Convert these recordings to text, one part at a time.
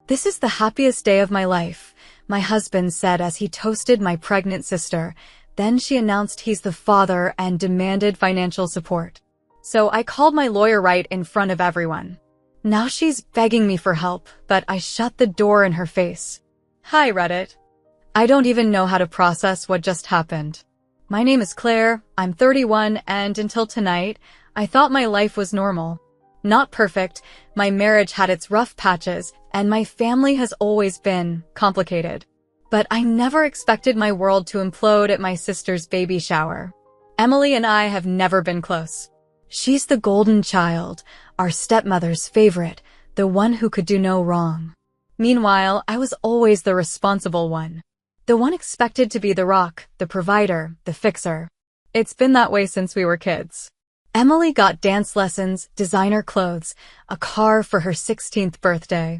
"This is the happiest day of my life," my husband said as he toasted my pregnant sister. Then she announced he's the father and demanded financial support. So I called my lawyer right in front of everyone. Now she's begging me for help, but I shut the door in her face. Hi, Reddit. I don't even know how to process what just happened. My name is Claire, I'm 31, and until tonight, I thought my life was normal. Not perfect, my marriage had its rough patches, and my family has always been complicated. But I never expected my world to implode at my sister's baby shower. Emily and I have never been close. She's the golden child, our stepmother's favorite, the one who could do no wrong. Meanwhile, I was always the responsible one. The one expected to be the rock, the provider, the fixer. It's been that way since we were kids. Emily got dance lessons, designer clothes, a car for her 16th birthday.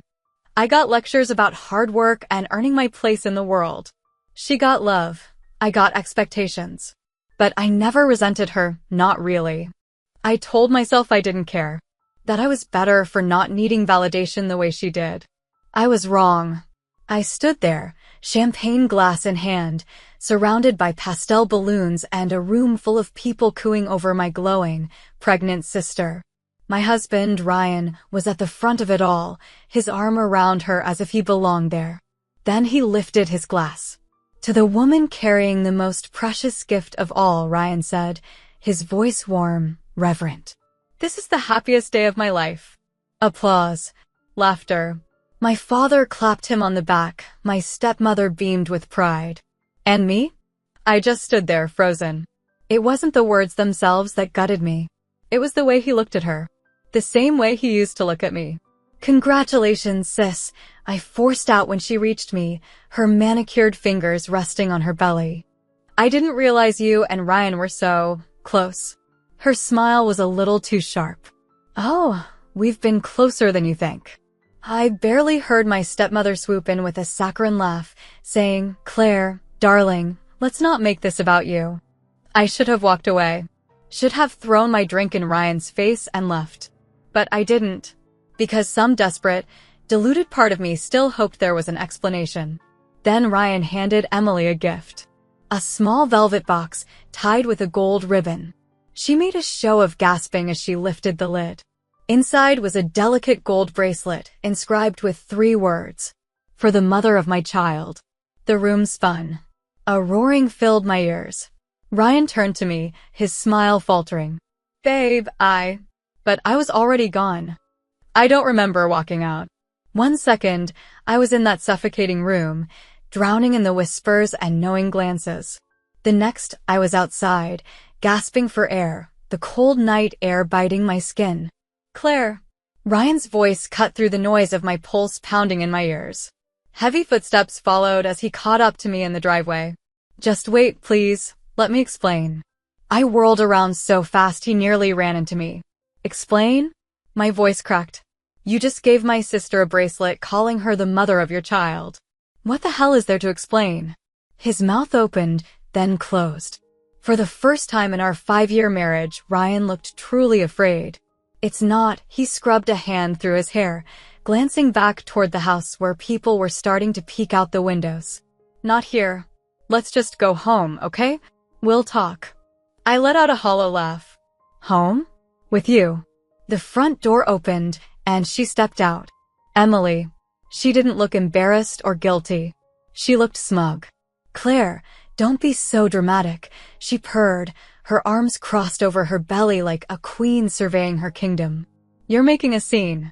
I got lectures about hard work and earning my place in the world. She got love. I got expectations. But I never resented her, not really. I told myself I didn't care, that I was better for not needing validation the way she did. I was wrong. I stood there, champagne glass in hand, surrounded by pastel balloons and a room full of people cooing over my glowing, pregnant sister. My husband, Ryan, was at the front of it all, his arm around her as if he belonged there. Then he lifted his glass. "To the woman carrying the most precious gift of all," Ryan said, his voice warm, reverent. "This is the happiest day of my life." Applause. Laughter. My father clapped him on the back, my stepmother beamed with pride. And me? I just stood there, frozen. It wasn't the words themselves that gutted me. It was the way he looked at her. The same way he used to look at me. "Congratulations, sis," I forced out when she reached me, her manicured fingers resting on her belly. "I didn't realize you and Ryan were so close." Her smile was a little too sharp. "Oh, we've been closer than you think." I barely heard my stepmother swoop in with a saccharine laugh, saying, "Claire, darling, let's not make this about you." I should have walked away. Should have thrown my drink in Ryan's face and left. But I didn't. Because some desperate, deluded part of me still hoped there was an explanation. Then Ryan handed Emily a gift. A small velvet box, tied with a gold ribbon. She made a show of gasping as she lifted the lid. Inside was a delicate gold bracelet, inscribed with 3 words. "For the mother of my child." The room spun. A roaring filled my ears. Ryan turned to me, his smile faltering. "Babe, But I was already gone. I don't remember walking out. One second, I was in that suffocating room, drowning in the whispers and knowing glances. The next, I was outside, gasping for air, the cold night air biting my skin. "Claire." Ryan's voice cut through the noise of my pulse pounding in my ears. Heavy footsteps followed as he caught up to me in the driveway. "Just wait, please. Let me explain." I whirled around so fast he nearly ran into me. "Explain?" My voice cracked. "You just gave my sister a bracelet calling her the mother of your child. What the hell is there to explain?" His mouth opened, then closed. For the first time in our 5-year marriage, Ryan looked truly afraid. "It's not," he scrubbed a hand through his hair, glancing back toward the house where people were starting to peek out the windows. "Not here. Let's just go home, okay? We'll talk." I let out a hollow laugh. "Home? With you?" The front door opened, and she stepped out. Emily. She didn't look embarrassed or guilty. She looked smug. "Claire, don't be so dramatic," she purred, her arms crossed over her belly like a queen surveying her kingdom. "You're making a scene."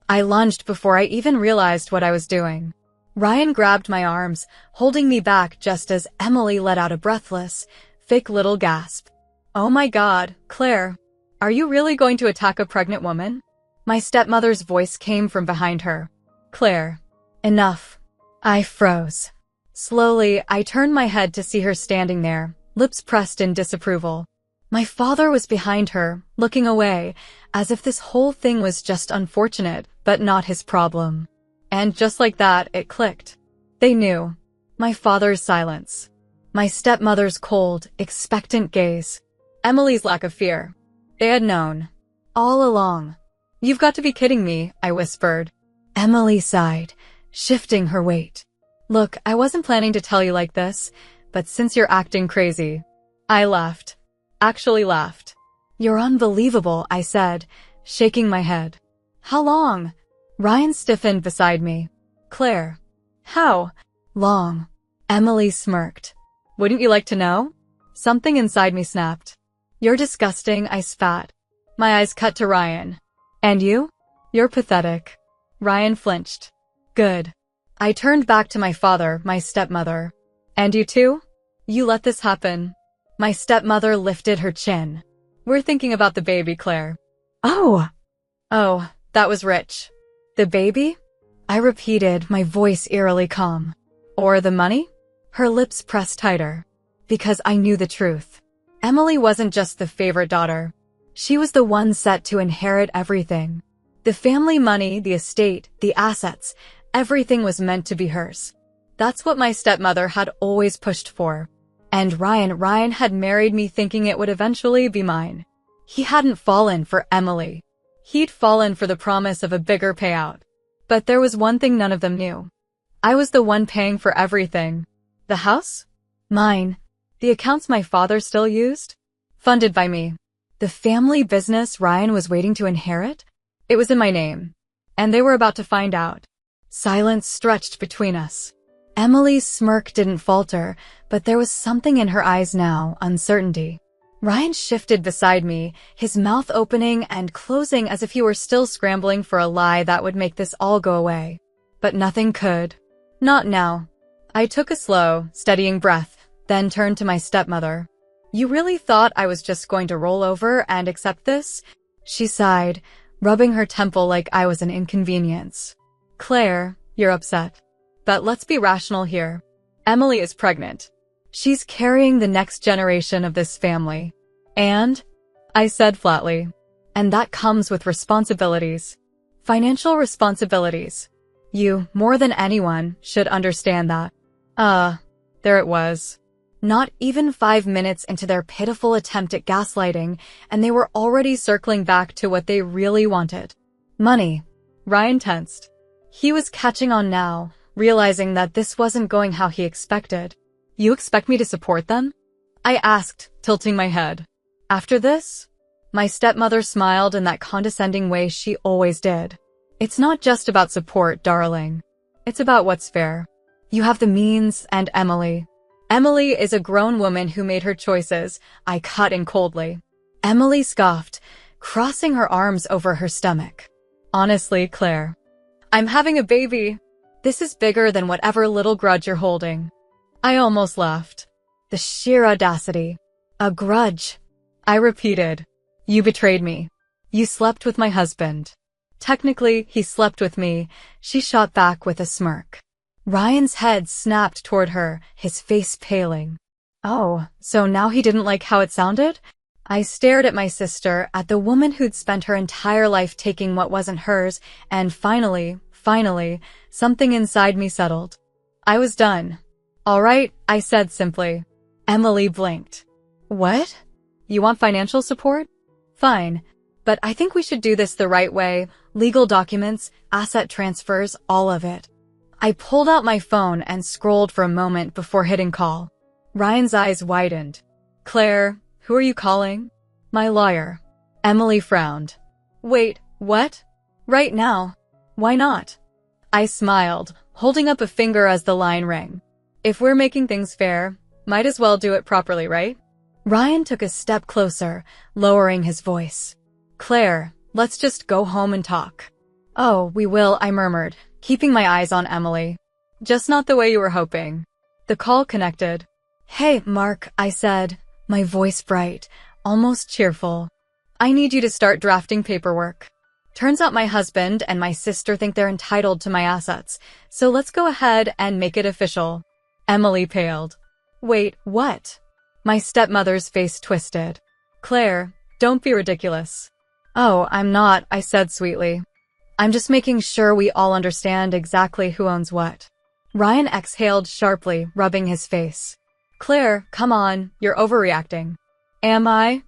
I lunged before I even realized what I was doing. Ryan grabbed my arms, holding me back just as Emily let out a breathless, fake little gasp. "Oh my God, Claire. Are you really going to attack a pregnant woman?" My stepmother's voice came from behind her. "Claire, enough." I froze. Slowly, I turned my head to see her standing there, lips pressed in disapproval. My father was behind her, looking away, as if this whole thing was just unfortunate, but not his problem. And just like that, it clicked. They knew. My father's silence. My stepmother's cold, expectant gaze. Emily's lack of fear. They had known. All along. "You've got to be kidding me," I whispered. Emily sighed. shifting her weight. Look, I wasn't planning to tell you like this, but since you're acting crazy. I laughed. Actually laughed. You're unbelievable, I said, shaking my head. How long? Ryan stiffened beside me. Claire. How? Long. Emily smirked. Wouldn't you like to know? Something inside me snapped. You're disgusting, I spat. My eyes cut to Ryan. And you? You're pathetic. Ryan flinched. Good. I turned back to my father, my stepmother. And you too? You let this happen. My stepmother lifted her chin. We're thinking about the baby, Claire. Oh, that was rich. The baby? I repeated, my voice eerily calm. Or the money? Her lips pressed tighter. Because I knew the truth. Emily wasn't just the favorite daughter. She was the one set to inherit everything. The family money, the estate, the assets, everything was meant to be hers. That's what my stepmother had always pushed for. And Ryan had married me thinking it would eventually be mine. He hadn't fallen for Emily. He'd fallen for the promise of a bigger payout. But there was one thing none of them knew. I was the one paying for everything. The house? Mine. The accounts my father still used? Funded by me. The family business Ryan was waiting to inherit? It was in my name. And they were about to find out. Silence stretched between us. Emily's smirk didn't falter, but there was something in her eyes now, uncertainty. Ryan shifted beside me, his mouth opening and closing as if he were still scrambling for a lie that would make this all go away. But nothing could. Not now. I took a slow, steadying breath, then turned to my stepmother. You really thought I was just going to roll over and accept this? She sighed, rubbing her temple like I was an inconvenience. Claire, you're upset. But let's be rational here. Emily is pregnant. She's carrying the next generation of this family. And? I said flatly. And that comes with responsibilities. Financial responsibilities. You, more than anyone, should understand that. There it was. Not even 5 minutes into their pitiful attempt at gaslighting, and they were already circling back to what they really wanted. Money. Ryan tensed. He was catching on now, realizing that this wasn't going how he expected. You expect me to support them? I asked, tilting my head. After this? My stepmother smiled in that condescending way she always did. It's not just about support, darling. It's about what's fair. You have the means, and Emily. Emily is a grown woman who made her choices, I cut in coldly. Emily scoffed, crossing her arms over her stomach. Honestly, Claire. I'm having a baby. This is bigger than whatever little grudge you're holding. I almost laughed. The sheer audacity. A grudge. I repeated. You betrayed me. You slept with my husband. Technically, he slept with me, she shot back with a smirk. Ryan's head snapped toward her, his face paling. Oh, so now he didn't like how it sounded? I stared at my sister, at the woman who'd spent her entire life taking what wasn't hers, and finally, something inside me settled. I was done. All right, I said simply. Emily blinked. What? You want financial support? Fine. But I think we should do this the right way. Legal documents, asset transfers, all of it. I pulled out my phone and scrolled for a moment before hitting call. Ryan's eyes widened. Claire, who are you calling? My lawyer. Emily frowned. Wait, what? Right now? Why not? I smiled, holding up a finger as the line rang. If we're making things fair, might as well do it properly, right? Ryan took a step closer, lowering his voice. Claire, let's just go home and talk. Oh, we will, I murmured, keeping my eyes on Emily. Just not the way you were hoping. The call connected. Hey, Mark, I said, my voice bright, almost cheerful. I need you to start drafting paperwork. Turns out my husband and my sister think they're entitled to my assets, so let's go ahead and make it official. Emily paled. Wait, what? My stepmother's face twisted. Claire, don't be ridiculous. Oh, I'm not, I said sweetly. I'm just making sure we all understand exactly who owns what. Ryan exhaled sharply, rubbing his face. Claire, come on, you're overreacting. Am I?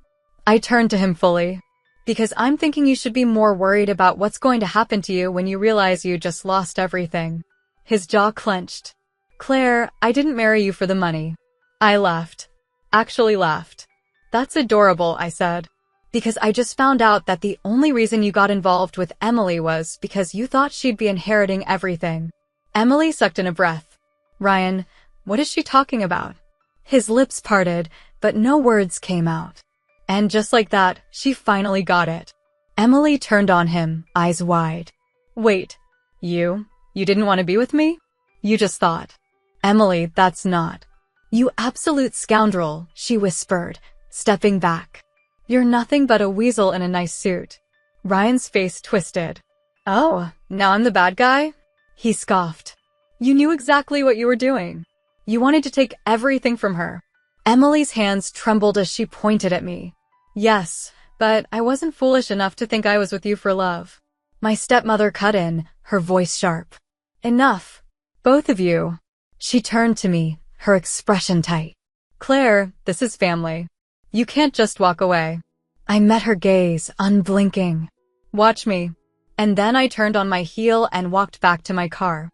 I turned to him fully. Because I'm thinking you should be more worried about what's going to happen to you when you realize you just lost everything. His jaw clenched. Claire, I didn't marry you for the money. I laughed. Actually laughed. That's adorable, I said. Because I just found out that the only reason you got involved with Emily was because you thought she'd be inheriting everything. Emily sucked in a breath. Ryan, what is she talking about? His lips parted, but no words came out. And just like that, she finally got it. Emily turned on him, eyes wide. Wait, you didn't want to be with me? You just thought. Emily, that's not. You absolute scoundrel, she whispered, stepping back. You're nothing but a weasel in a nice suit. Ryan's face twisted. Oh, now I'm the bad guy? He scoffed. You knew exactly what you were doing. You wanted to take everything from her. Emily's hands trembled as she pointed at me. Yes, but I wasn't foolish enough to think I was with you for love. My stepmother cut in, her voice sharp. Enough. Both of you. She turned to me, her expression tight. Claire, this is family. You can't just walk away. I met her gaze, unblinking. Watch me. And then I turned on my heel and walked back to my car.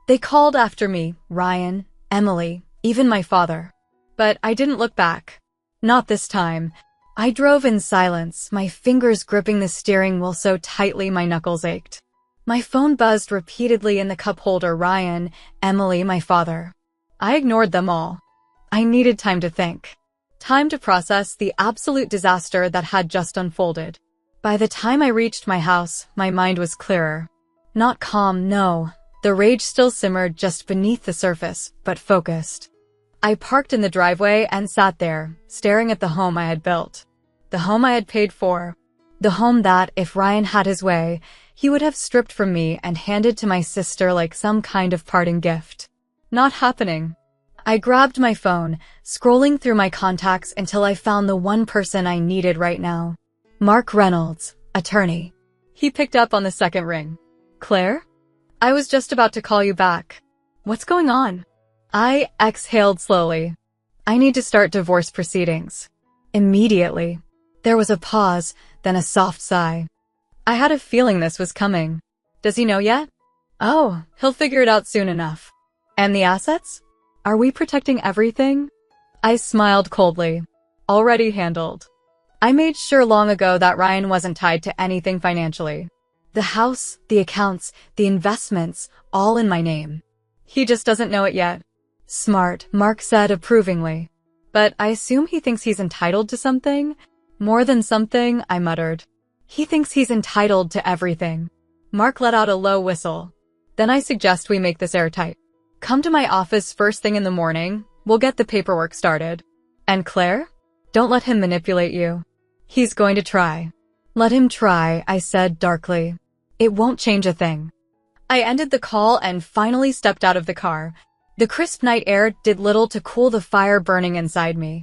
They called after me, Ryan, Emily, even my father. But I didn't look back. Not this time. I drove in silence, my fingers gripping the steering wheel so tightly my knuckles ached. My phone buzzed repeatedly in the cup holder. Ryan, Emily, my father. I ignored them all. I needed time to think. Time to process the absolute disaster that had just unfolded. By the time I reached my house, my mind was clearer. Not calm, no. The rage still simmered just beneath the surface, but focused. I parked in the driveway and sat there, staring at the home I had built. The home I had paid for. The home that, if Ryan had his way, he would have stripped from me and handed to my sister like some kind of parting gift. Not happening. I grabbed my phone, scrolling through my contacts until I found the one person I needed right now. Mark Reynolds, attorney. He picked up on the second ring. Claire? I was just about to call you back. What's going on? I exhaled slowly. I need to start divorce proceedings. Immediately. There was a pause, then a soft sigh. I had a feeling this was coming. Does he know yet? Oh, he'll figure it out soon enough. And the assets? Are we protecting everything? I smiled coldly. Already handled. I made sure long ago that Ryan wasn't tied to anything financially. The house, the accounts, the investments, all in my name. He just doesn't know it yet. Smart, Mark said approvingly. But I assume he thinks he's entitled to something? More than something, I muttered. He thinks he's entitled to everything. Mark let out a low whistle. Then I suggest we make this airtight. Come to my office first thing in the morning. We'll get the paperwork started. And Claire? Don't let him manipulate you. He's going to try. Let him try, I said darkly. It won't change a thing. I ended the call and finally stepped out of the car. The crisp night air did little to cool the fire burning inside me.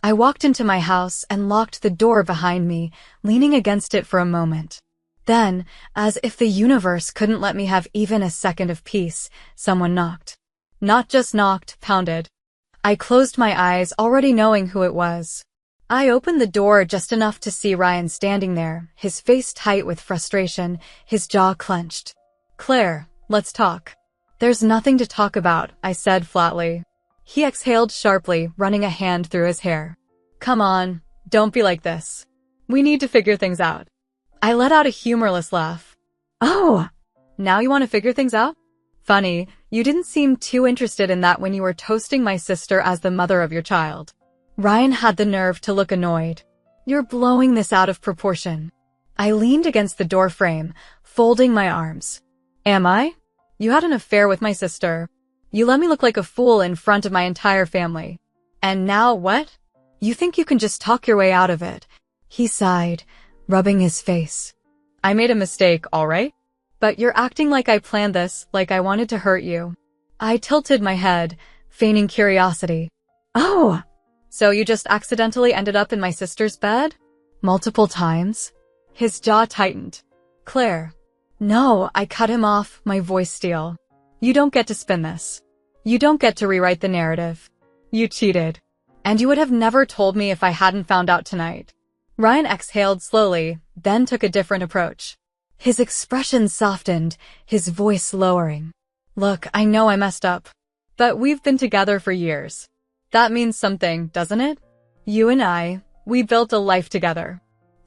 I walked into my house and locked the door behind me, leaning against it for a moment. Then, as if the universe couldn't let me have even a second of peace, someone knocked. Not just knocked, pounded. I closed my eyes, already knowing who it was. I opened the door just enough to see Ryan standing there, his face tight with frustration, his jaw clenched. Claire, let's talk. There's nothing to talk about, I said flatly. He exhaled sharply, running a hand through his hair. Come on, don't be like this. We need to figure things out. I let out a humorless laugh. Oh, now you want to figure things out? Funny, you didn't seem too interested in that when you were toasting my sister as the mother of your child. Ryan had the nerve to look annoyed. You're blowing this out of proportion. I leaned against the doorframe, folding my arms. Am I? You had an affair with my sister. You let me look like a fool in front of my entire family. And now what? You think you can just talk your way out of it? He sighed, rubbing his face. I made a mistake, all right? But you're acting like I planned this, like I wanted to hurt you. I tilted my head, feigning curiosity. Oh! So you just accidentally ended up in my sister's bed? Multiple times? His jaw tightened. Claire. No, I cut him off, my voice steel. You don't get to spin this. You don't get to rewrite the narrative. You cheated. And you would have never told me if I hadn't found out tonight. Ryan exhaled slowly, then took a different approach. His expression softened, his voice lowering. Look, I know I messed up. But we've been together for years. That means something, doesn't it? You and I, we built a life together.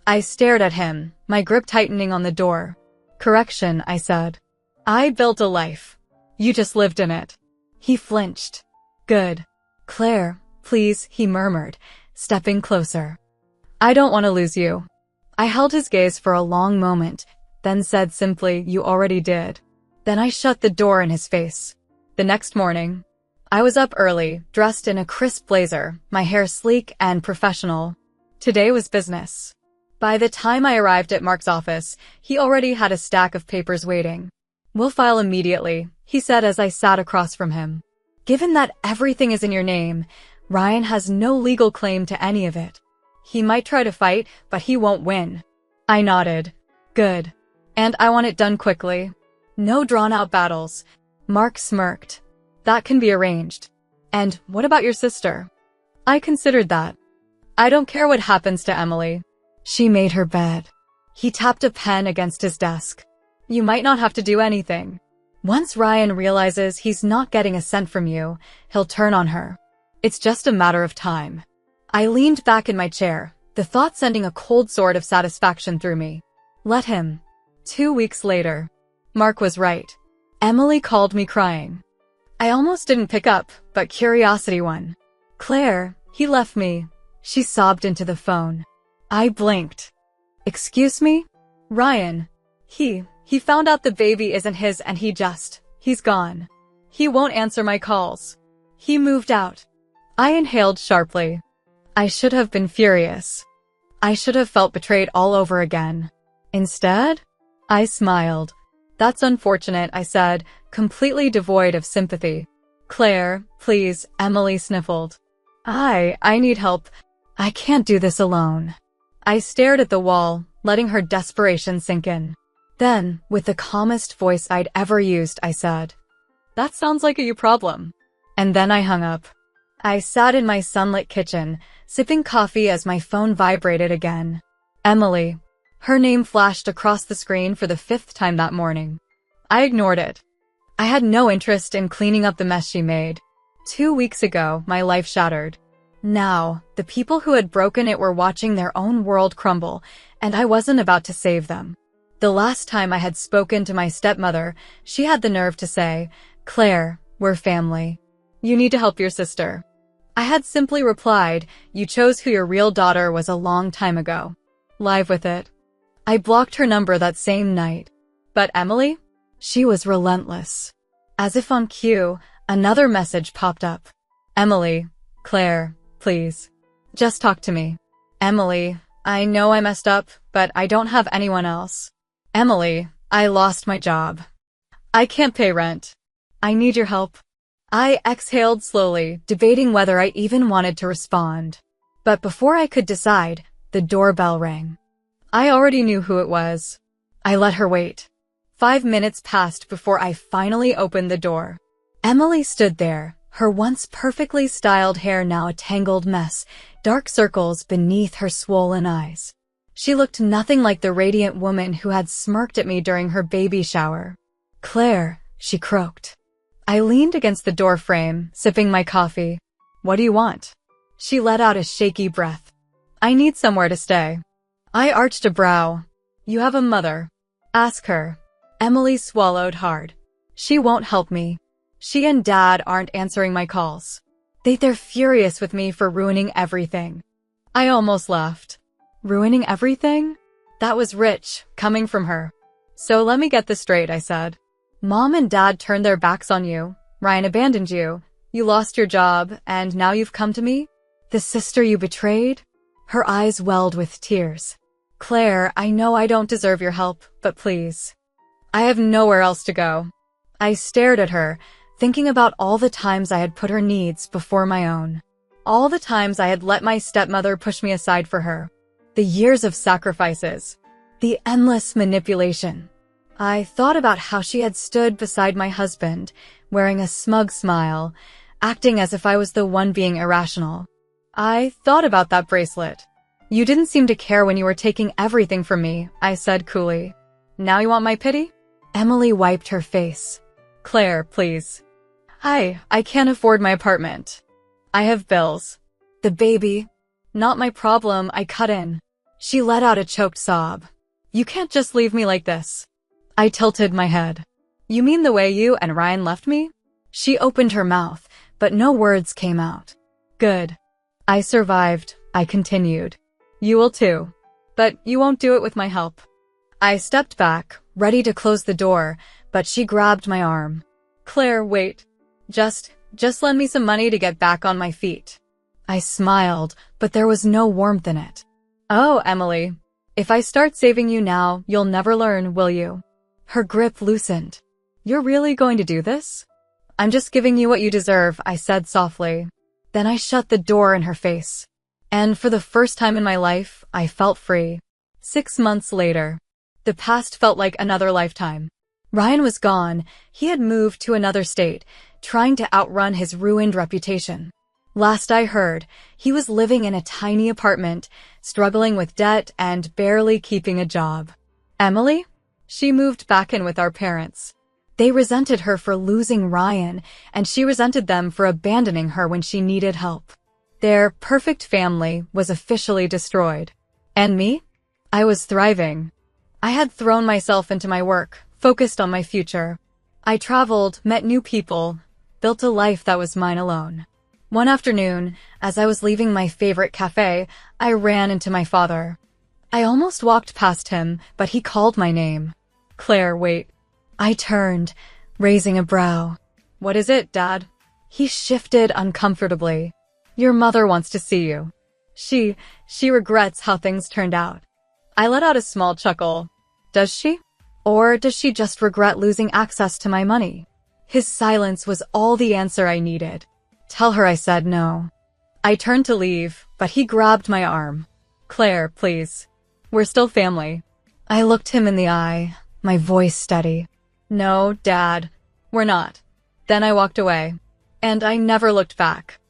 I stared at him, my grip tightening on the door. Correction, I said. I built a life. You just lived in it. He flinched. Good. Claire, please, he murmured, stepping closer. I don't want to lose you. I held his gaze for a long moment, then said simply, you already did. Then I shut the door in his face. The next morning, I was up early, dressed in a crisp blazer, my hair sleek and professional. Today was business. By the time I arrived at Mark's office, he already had a stack of papers waiting. We'll file immediately, he said as I sat across from him. Given that everything is in your name, Ryan has no legal claim to any of it. He might try to fight, but he won't win. I nodded. Good. And I want it done quickly. No drawn-out battles. Mark smirked. That can be arranged. And what about your sister? I considered that. I don't care what happens to Emily. She made her bed. He tapped a pen against his desk. You might not have to do anything. Once Ryan realizes he's not getting a cent from you, he'll turn on her. It's just a matter of time. I leaned back in my chair, the thought sending a cold sword of satisfaction through me. Let him. 2 weeks later. Mark was right. Emily called me crying. I almost didn't pick up, but curiosity won. Claire, he left me. She sobbed into the phone. I blinked. Excuse me? Ryan. He found out the baby isn't his and he's gone. He won't answer my calls. He moved out. I inhaled sharply. I should have been furious. I should have felt betrayed all over again. Instead, I smiled. That's unfortunate, I said, completely devoid of sympathy. Claire, please, Emily sniffled. I need help. I can't do this alone. I stared at the wall, letting her desperation sink in. Then, with the calmest voice I'd ever used, I said, that sounds like a you problem. And then I hung up. I sat in my sunlit kitchen, sipping coffee as my phone vibrated again. Emily. Her name flashed across the screen for the 5th time that morning. I ignored it. I had no interest in cleaning up the mess she made. 2 weeks ago, my life shattered. Now, the people who had broken it were watching their own world crumble, and I wasn't about to save them. The last time I had spoken to my stepmother, she had the nerve to say, Claire, we're family. You need to help your sister. I had simply replied, you chose who your real daughter was a long time ago. Live with it. I blocked her number that same night. But Emily? She was relentless. As if on cue, another message popped up. Emily, Claire, please. Just talk to me. Emily, I know I messed up, but I don't have anyone else. Emily, I lost my job. I can't pay rent. I need your help. I exhaled slowly, debating whether I even wanted to respond. But before I could decide, the doorbell rang. I already knew who it was. I let her wait. 5 minutes passed before I finally opened the door. Emily stood there, her once perfectly styled hair now a tangled mess, dark circles beneath her swollen eyes. She looked nothing like the radiant woman who had smirked at me during her baby shower. Claire, she croaked. I leaned against the door frame, sipping my coffee. What do you want? She let out a shaky breath. I need somewhere to stay. I arched a brow. You have a mother. Ask her. Emily swallowed hard. She won't help me. She and Dad aren't answering my calls. They're furious with me for ruining everything. I almost laughed. Ruining everything? That was rich, coming from her. So let me get this straight, I said. Mom and Dad turned their backs on you. Ryan abandoned you. You lost your job, and now you've come to me? The sister you betrayed? Her eyes welled with tears. Claire, I know I don't deserve your help, but please. I have nowhere else to go. I stared at her, thinking about all the times I had put her needs before my own. All the times I had let my stepmother push me aside for her. The years of sacrifices. The endless manipulation. I thought about how she had stood beside my husband, wearing a smug smile, acting as if I was the one being irrational. I thought about that bracelet. You didn't seem to care when you were taking everything from me, I said coolly. Now you want my pity? Emily wiped her face. Claire, please. I can't afford my apartment. I have bills. The baby. Not my problem, I cut in. She let out a choked sob. You can't just leave me like this. I tilted my head. You mean the way you and Ryan left me? She opened her mouth, but no words came out. Good. I survived, I continued. You will too. But you won't do it with my help. I stepped back, ready to close the door, but she grabbed my arm. Claire, wait. Just lend me some money to get back on my feet. I smiled, but there was no warmth in it. Oh, Emily. If I start saving you now, you'll never learn, will you? Her grip loosened. You're really going to do this? I'm just giving you what you deserve, I said softly. Then I shut the door in her face. And for the first time in my life, I felt free. 6 months later. The past felt like another lifetime. Ryan was gone. He had moved to another state, trying to outrun his ruined reputation. Last I heard, he was living in a tiny apartment, struggling with debt and barely keeping a job. Emily? She moved back in with our parents. They resented her for losing Ryan, and she resented them for abandoning her when she needed help. Their perfect family was officially destroyed. And me? I was thriving. I had thrown myself into my work, focused on my future. I traveled, met new people, built a life that was mine alone. One afternoon, as I was leaving my favorite cafe, I ran into my father. I almost walked past him, but he called my name. Claire, wait. I turned, raising a brow. What is it, Dad? He shifted uncomfortably. Your mother wants to see you. She regrets how things turned out. I let out a small chuckle. Does she? Or does she just regret losing access to my money? His silence was all the answer I needed. Tell her I said no. I turned to leave, but he grabbed my arm. Claire, please. We're still family. I looked him in the eye, my voice steady. No, Dad, we're not. Then I walked away. And I never looked back.